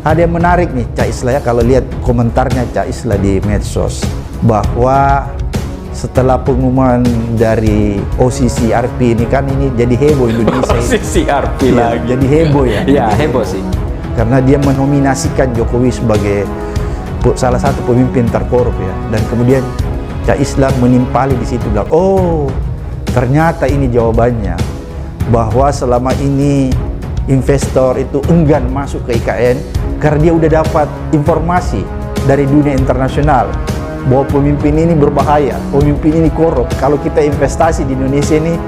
Ada yang menarik nih Cak Isla ya, kalau lihat komentarnya Cak Isla di medsos, bahwa setelah pengumuman dari OCCRP ini kan ini jadi heboh Indonesia. OCCRP lagi. Jadi heboh ya. Iya, heboh sih. Karena dia menominasikan Jokowi sebagai salah satu pemimpin terkorup ya. Dan kemudian Cak Isla menimpali di situ bilang, oh ternyata ini jawabannya, bahwa selama ini investor itu enggan masuk ke IKN karena dia udah dapat informasi dari dunia internasional bahwa pemimpin ini berbahaya, pemimpin ini korup. Kalau kita investasi di Indonesia ini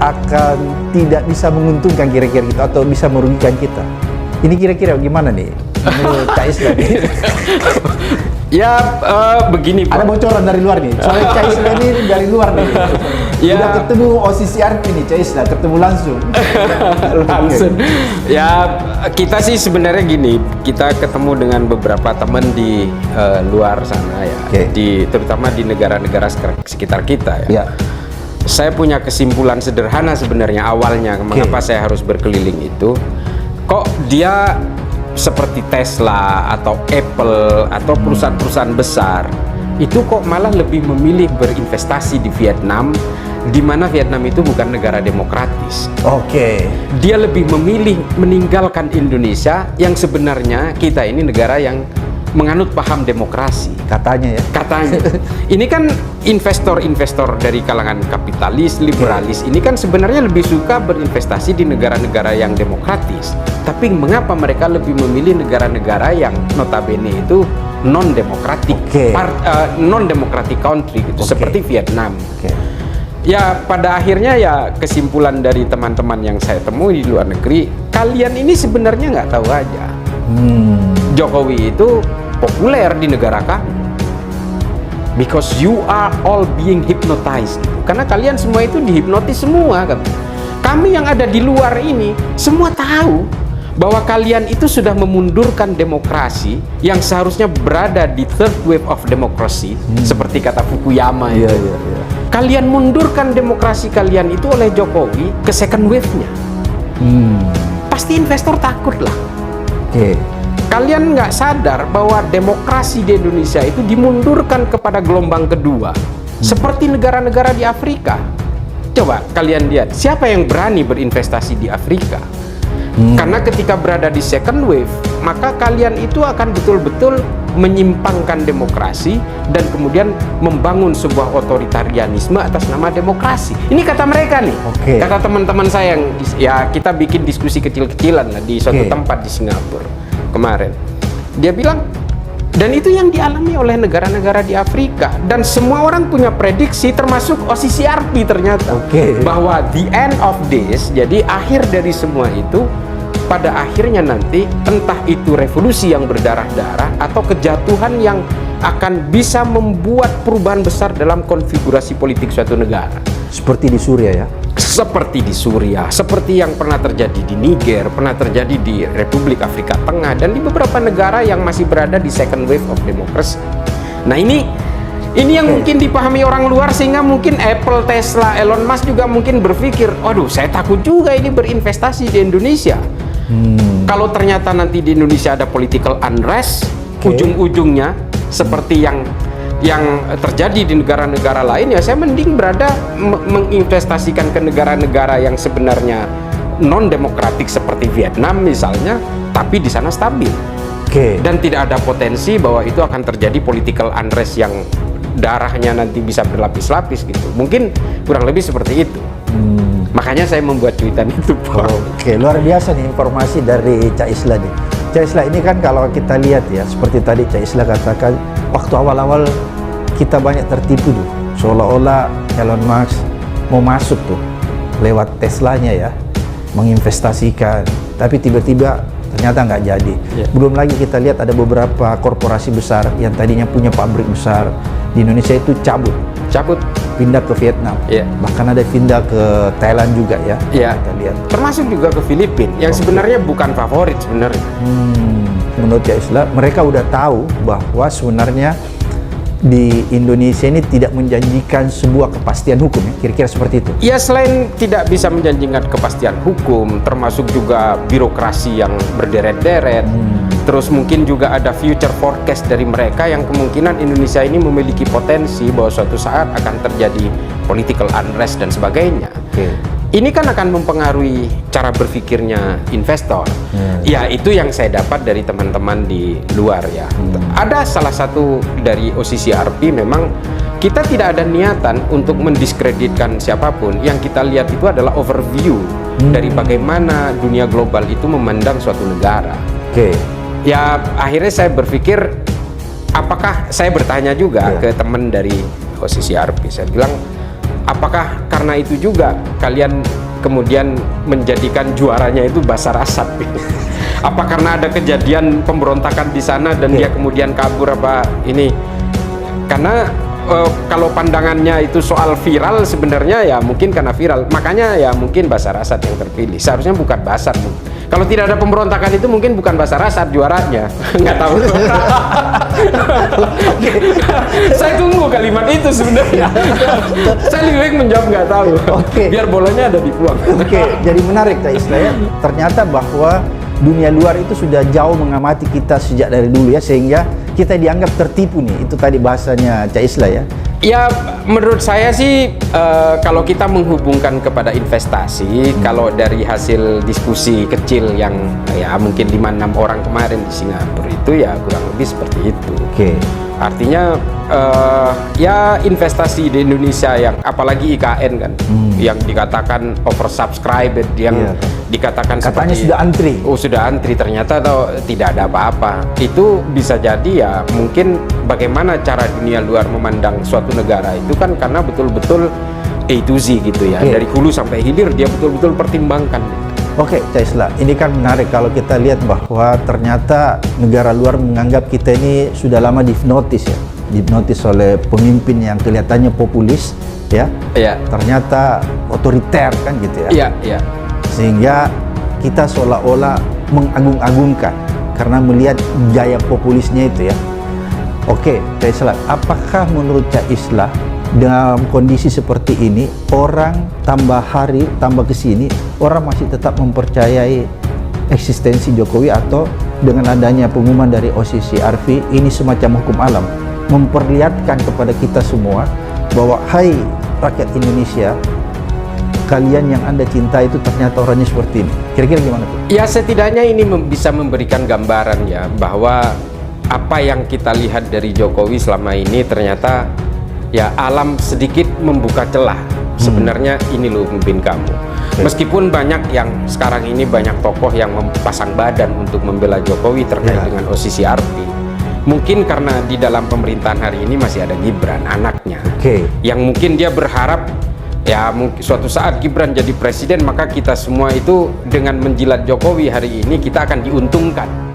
akan tidak bisa menguntungkan kira-kira gitu, atau bisa merugikan kita. Ini kira-kira gimana nih menurut Cak Isla nih? Ya begini Pak. Ada bocoran dari luar nih, soalnya Cak Isla ini dari luar nih. Ya. Udah ketemu OCCRP nih Cak Isla, ketemu langsung. Langsung. Ya kita sih sebenarnya gini, kita ketemu dengan beberapa teman di luar sana ya, terutama di negara-negara sekitar kita ya. Saya punya kesimpulan sederhana sebenarnya awalnya mengapa saya harus berkeliling itu. Kok dia seperti Tesla atau Apple atau perusahaan-perusahaan besar itu kok malah lebih memilih berinvestasi di Vietnam, di mana Vietnam itu bukan negara demokratis. Dia lebih memilih meninggalkan Indonesia yang sebenarnya kita ini negara yang menganut paham demokrasi. Katanya ya. Katanya. Ini kan investor-investor dari kalangan kapitalis, liberalis, ini kan sebenarnya lebih suka berinvestasi di negara-negara yang demokratis. Tapi mengapa mereka lebih memilih negara-negara yang notabene itu non-demokratik, non-democratic country gitu, seperti Vietnam. Ya pada akhirnya ya kesimpulan dari teman-teman yang saya temui di luar negeri, kalian ini sebenarnya nggak tahu aja. Jokowi itu populer di negara kami because you are all being hypnotized, karena kalian semua itu dihipnotis semua kan. Kami yang ada di luar ini semua tahu bahwa kalian itu sudah memundurkan demokrasi yang seharusnya berada di third wave of democracy, seperti kata Fukuyama itu. Kalian mundurkan demokrasi kalian itu oleh Jokowi ke second wave-nya. Pasti investor takut lah. Kalian nggak sadar bahwa demokrasi di Indonesia itu dimundurkan kepada gelombang kedua, seperti negara-negara di Afrika. Coba kalian lihat, siapa yang berani berinvestasi di Afrika? Karena ketika berada di second wave, maka kalian itu akan betul-betul menyimpangkan demokrasi dan kemudian membangun sebuah otoritarianisme atas nama demokrasi. Ini kata mereka nih, kata teman-teman saya yang ya kita bikin diskusi kecil-kecilan lah di suatu tempat di Singapura kemarin. Dia bilang, dan itu yang dialami oleh negara-negara di Afrika, dan semua orang punya prediksi termasuk OCCRP ternyata, bahwa the end of this, jadi akhir dari semua itu pada akhirnya nanti entah itu revolusi yang berdarah-darah atau kejatuhan yang akan bisa membuat perubahan besar dalam konfigurasi politik suatu negara. Seperti di Suriah ya? Seperti di Suriah, seperti yang pernah terjadi di Niger, pernah terjadi di Republik Afrika Tengah, dan di beberapa negara yang masih berada di second wave of democracy. Nah ini yang mungkin dipahami orang luar, sehingga mungkin Apple, Tesla, Elon Musk juga mungkin berpikir, waduh saya takut juga ini berinvestasi di Indonesia. Kalau ternyata nanti di Indonesia ada political unrest, ujung-ujungnya seperti yang terjadi di negara-negara lain, ya saya mending berada menginvestasikan ke negara-negara yang sebenarnya non-demokratik seperti Vietnam misalnya, tapi di sana stabil. Dan tidak ada potensi bahwa itu akan terjadi political unrest yang darahnya nanti bisa berlapis-lapis gitu. Mungkin kurang lebih seperti itu. Makanya saya membuat cuitan itu, Pak. Luar biasa nih informasi dari Cak Isla nih. Cak Isla ini kan kalau kita lihat ya, seperti tadi Cak Isla katakan, waktu awal-awal kita banyak tertipu tuh, seolah-olah Elon Musk mau masuk tuh lewat Teslanya ya, menginvestasikan, tapi tiba-tiba ternyata nggak jadi. Belum lagi kita lihat ada beberapa korporasi besar yang tadinya punya pabrik besar di Indonesia itu cabut pindah ke Vietnam, bahkan ada pindah ke Thailand juga ya. Kita lihat termasuk juga ke Filipina yang sebenarnya bukan favorit sebenarnya. Menurut Cak Isla, mereka udah tahu bahwa sebenarnya di Indonesia ini tidak menjanjikan sebuah kepastian hukum ya, kira-kira seperti itu. Ya, selain tidak bisa menjanjikan kepastian hukum, termasuk juga birokrasi yang berderet-deret, terus mungkin juga ada future forecast dari mereka yang kemungkinan Indonesia ini memiliki potensi bahwa suatu saat akan terjadi political unrest dan sebagainya. Oke. Ini kan akan mempengaruhi cara berpikirnya investor. Ya, itu yang saya dapat dari teman-teman di luar ya. Ada salah satu dari OCCRP, memang kita tidak ada niatan untuk mendiskreditkan siapapun. Yang kita lihat itu adalah overview dari bagaimana dunia global itu memandang suatu negara. Oke. Ya, akhirnya saya berpikir, apakah saya bertanya juga ke teman dari OCCRP, saya bilang, apakah karena itu juga kalian kemudian menjadikan juaranya itu Bashar Assad? Apa karena ada kejadian pemberontakan di sana dan dia kemudian kabur apa ini? Karena kalau pandangannya itu soal viral, sebenarnya ya mungkin karena viral, makanya ya mungkin Bashar Assad yang terpilih. Seharusnya bukan Bashar. Kalau tidak ada pemberontakan itu mungkin bukan Bashar Assad juaranya. Nggak tahu. Saya tunggu kalimat itu sebenarnya. Saya lebih baik menjawab nggak tahu. Biar bolanya ada di Puang. Jadi menarik Cak Islah ya. Ternyata bahwa dunia luar itu sudah jauh mengamati kita sejak dari dulu ya, sehingga kita dianggap tertipu nih. Itu tadi bahasanya Cak Islah ya. Ya, menurut saya sih kalau kita menghubungkan kepada investasi, kalau dari hasil diskusi kecil yang ya mungkin 5-6 orang kemarin di Singapura itu ya kurang lebih seperti itu. Artinya ya investasi di Indonesia yang apalagi IKN kan, yang dikatakan oversubscribed, yang dikatakan katanya seperti, sudah antri. Oh, sudah antri, ternyata atau tidak ada apa-apa. Itu bisa jadi ya mungkin bagaimana cara dunia luar memandang suatu negara itu kan karena betul-betul A to Z gitu ya, dari hulu sampai hilir dia betul-betul pertimbangkan. Oke, Cak Islah, ini kan menarik kalau kita lihat bahwa ternyata negara luar menganggap kita ini sudah lama dihipnotis ya, dihipnotis oleh pemimpin yang kelihatannya populis ya, ternyata otoriter kan gitu ya. Sehingga kita seolah-olah mengagung-agungkan karena melihat gaya populisnya itu ya. Oke, Cak Islah, apakah menurut Cak Islah dalam kondisi seperti ini, orang tambah hari, tambah kesini, orang masih tetap mempercayai eksistensi Jokowi, atau dengan adanya pengumuman dari OCCRP ini semacam hukum alam, memperlihatkan kepada kita semua bahwa hai rakyat Indonesia, kalian yang Anda cinta itu ternyata orangnya seperti ini. Kira-kira gimana tuh? Ya, setidaknya ini bisa memberikan gambaran ya, bahwa apa yang kita lihat dari Jokowi selama ini ternyata ya alam sedikit membuka celah. Sebenarnya ini loh pemimpin kamu. Meskipun banyak yang sekarang ini banyak tokoh yang pasang badan untuk membela Jokowi terkait dengan OCCRP. Mungkin karena di dalam pemerintahan hari ini masih ada Gibran, anaknya, yang mungkin dia berharap ya mungkin suatu saat Gibran jadi presiden, maka kita semua itu dengan menjilat Jokowi hari ini kita akan diuntungkan.